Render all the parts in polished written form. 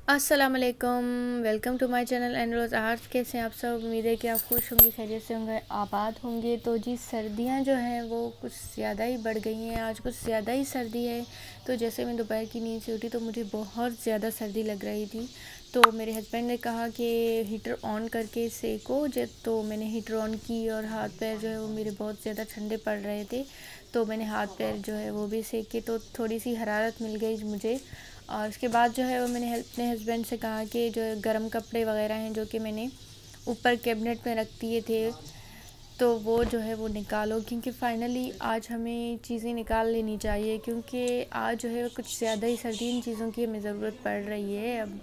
अस्सलामुअलैकुम, welcome to my channel and Rose Arts. कैसे हैं आप सब? उम्मीद है कि आप खुश होंगे, खैरियत से होंगे, आबाद होंगे। तो जी सर्दियां जो हैं वो कुछ ज़्यादा ही बढ़ गई हैं। आज कुछ ज़्यादा ही सर्दी है। तो जैसे मैं दोपहर की नींद से उठी तो मुझे बहुत ज़्यादा सर्दी लग रही थी। तो मेरे हस्बैंड ने कहा कि हीटर ऑन करके सेको। जब तो मैंने हीटर ऑन की और हाथ पैर जो है वो मेरे बहुत ज़्यादा ठंडे पड़ रहे थे। तो मैंने हाथ पैर जो है वो भी सेके, तो थोड़ी सी हरारत मिल गई मुझे। और उसके बाद जो है वो मैंने अपने हस्बैंड से कहा कि जो गर्म कपड़े वगैरह हैं जो कि मैंने ऊपर कैबिनेट में रख दिए थे, तो वो जो है वो निकालो, क्योंकि फ़ाइनली आज हमें चीज़ें निकाल लेनी चाहिए, क्योंकि आज जो है कुछ ज़्यादा ही सर्दी इन चीज़ों की हमें ज़रूरत पड़ रही है। अब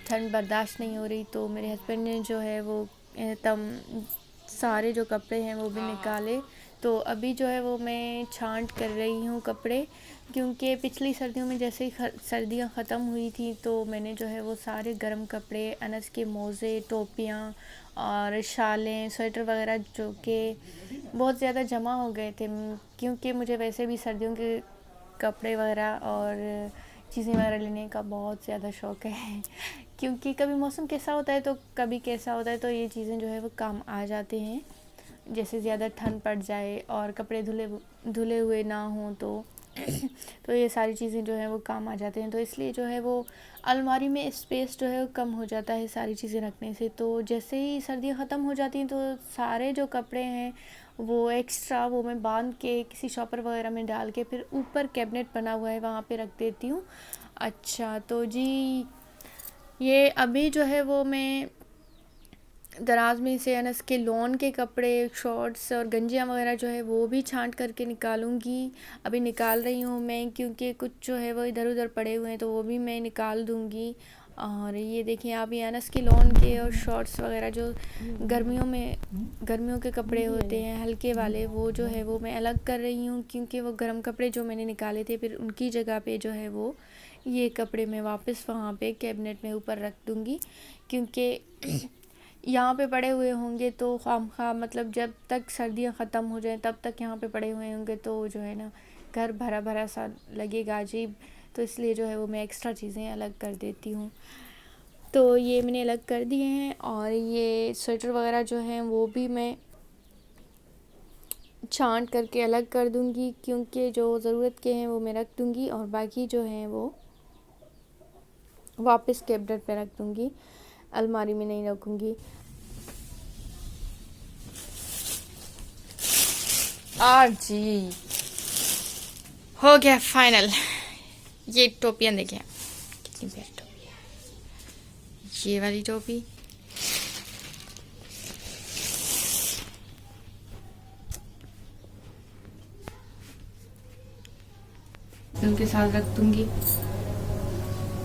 ठंड बर्दाश्त नहीं हो रही। तो मेरे हस्बैंड ने जो है वो तम सारे जो कपड़े हैं वो भी निकाले। तो अभी जो है वो मैं छांट कर रही हूँ कपड़े, क्योंकि पिछली सर्दियों में जैसे ही सर्दियाँ ख़त्म हुई थी तो मैंने जो है वो सारे गर्म कपड़े, अनस के मोज़े, टोपियाँ और शालें, स्वेटर वगैरह जो कि बहुत ज़्यादा जमा हो गए थे, क्योंकि मुझे वैसे भी सर्दियों के कपड़े वगैरह और चीज़ें वगैरह लेने का बहुत ज़्यादा शौक़ है। क्योंकि कभी मौसम कैसा होता है तो कभी कैसा होता है, तो ये चीज़ें जो है वो काम आ जाते हैं। जैसे ज़्यादा ठंड पड़ जाए और कपड़े धुले धुले हुए ना हों तो ये सारी चीज़ें जो हैं वो काम आ जाते हैं। तो इसलिए जो है वो अलमारी में स्पेस जो है वो कम हो जाता है सारी चीज़ें रखने से। तो जैसे ही सर्दियाँ ख़त्म हो जाती हैं तो सारे जो कपड़े हैं वो एक्स्ट्रा वो मैं बांध के किसी शॉपर वगैरह में डाल के फिर ऊपर कैबिनेट बना हुआ है वहाँ पे रख देती हूँ। अच्छा तो जी, ये अभी जो है वो मैं दराज में से अनस के लॉन के कपड़े, शॉर्ट्स और गंजियाँ वगैरह जो है वो भी छांट करके निकालूंगी। अभी निकाल रही हूँ मैं, क्योंकि कुछ जो है वो इधर उधर पड़े हुए हैं तो वो भी मैं निकाल दूँगी। और ये देखिए आप, ये अनस के लॉन के और शॉर्ट्स वगैरह जो गर्मियों के कपड़े होते हैं हल्के वाले, वो जो है वो मैं अलग कर रही हूँ, क्योंकि वो गर्म कपड़े जो मैंने निकाले थे फिर उनकी जगह पे जो है वो ये कपड़े मैं वापस वहाँ पे कैबिनेट में ऊपर रख दूँगी। क्योंकि यहाँ पे पड़े हुए होंगे तो खामखा, मतलब जब तक सर्दियाँ ख़त्म हो जाएं तब तक यहाँ पे पड़े हुए होंगे तो जो है ना घर भरा भरा सा लगेगा अजीब। तो इसलिए जो है वो मैं एक्स्ट्रा चीज़ें अलग कर देती हूँ। तो ये मैंने अलग कर दिए हैं। और ये स्वेटर वगैरह जो हैं वो भी मैं छांट करके अलग कर दूँगी, क्योंकि जो ज़रूरत के हैं वो मैं रख दूँगी और बाकी जो हैं वो वापस कैबिनेट पे रख दूँगी, अलमारी में नहीं रखूँगी। और जी हो गया फाइनल। ये टोपियाँ देखिए कितनी प्यारी टोपी है, ये वाली टोपी, उनके साथ रख दूंगी।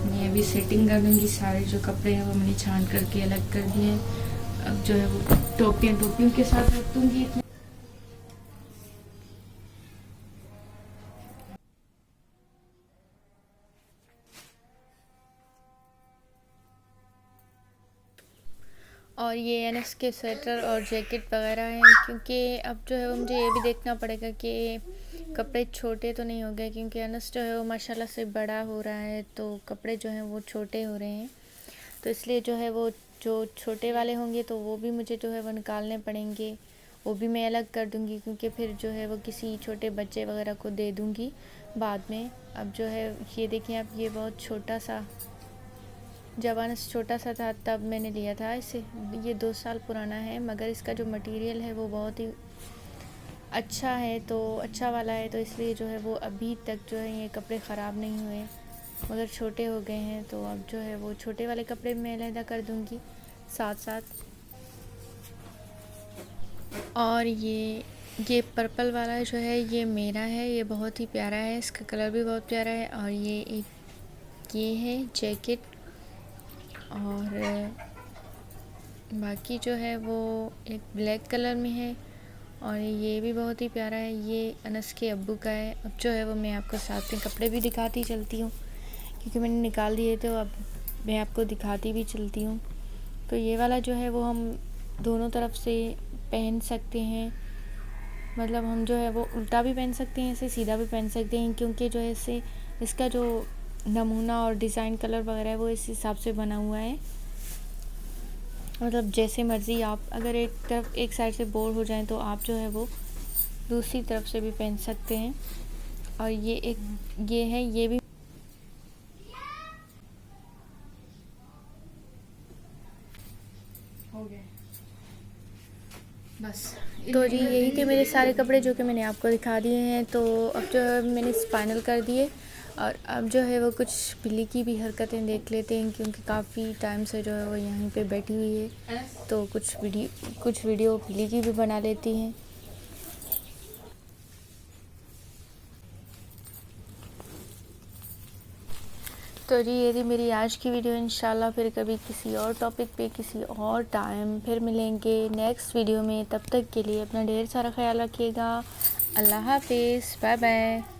मैं अभी सेटिंग कर दूंगी, सारे जो कपड़े हैं वो मैंने छान करके अलग कर दिए हैं। अब जो है वो टोपियों के साथ रख दूंगी। और ये एनएस के स्वेटर और जैकेट वगैरह हैं, क्योंकि अब जो है वो मुझे ये भी देखना पड़ेगा कि कपड़े छोटे तो नहीं हो गए, क्योंकि एनएस जो है वो माशाल्लाह से बड़ा हो रहा है तो कपड़े जो हैं वो छोटे हो रहे हैं। तो इसलिए जो है वो जो छोटे वाले होंगे तो वो भी मुझे जो है वो निकालने पड़ेंगे, वो भी मैं अलग कर दूंगी, क्योंकि फिर जो है वो किसी छोटे बच्चे वगैरह को दे दूंगी बाद में। अब जो है ये देखिए आप, ये बहुत छोटा सा, जब अनस छोटा सा था तब मैंने लिया था इसे। ये 2 साल पुराना है, मगर इसका जो मटेरियल है वो बहुत ही अच्छा है, तो अच्छा वाला है, तो इसलिए जो है वो अभी तक जो है ये कपड़े ख़राब नहीं हुए, मगर छोटे हो गए हैं। तो अब जो है वो छोटे वाले कपड़े मैं अलहदा कर दूंगी साथ साथ। और ये पर्पल वाला जो है ये मेरा है, ये बहुत ही प्यारा है, इसका कलर भी बहुत प्यारा है। और ये एक ये है जैकेट, और बाकी जो है वो एक ब्लैक कलर में है, और ये भी बहुत ही प्यारा है, ये अनस के अब्बू का है। अब जो है वो मैं आपको साथ में कपड़े भी दिखाती चलती हूँ, क्योंकि मैंने निकाल दिए थे, अब मैं आपको दिखाती भी चलती हूँ। तो ये वाला जो है वो हम दोनों तरफ से पहन सकते हैं, मतलब हम जो है वो उल्टा भी पहन सकते हैं, इसे सीधा भी पहन सकते हैं, क्योंकि जो है इससे इसका जो नमूना और डिज़ाइन कलर वगैरह है वो इस हिसाब से बना हुआ है। मतलब जैसे मर्ज़ी आप अगर एक साइड से बोर हो जाएं तो आप जो है वो दूसरी तरफ से भी पहन सकते हैं। और ये भी हो गया बस। तो जी यही थे मेरे सारे कपड़े जो कि मैंने आपको दिखा दिए हैं। तो अब जो है मैंने फाइनल कर दिए और अब जो है वो कुछ बिल्ली की भी हरकतें देख लेते हैं, क्योंकि काफ़ी टाइम से जो है वो यहीं पे बैठी हुई है। तो कुछ वीडियो बिल्ली की भी बना लेती हैं। तो जी ये थी मेरी आज की वीडियो। इंशाल्लाह फिर कभी किसी और टॉपिक पे किसी और टाइम फिर मिलेंगे नेक्स्ट वीडियो में। तब तक के लिए अपना ढेर सारा ख्याल रखिएगा। अल्लाह हाफिज़, बाय बाय।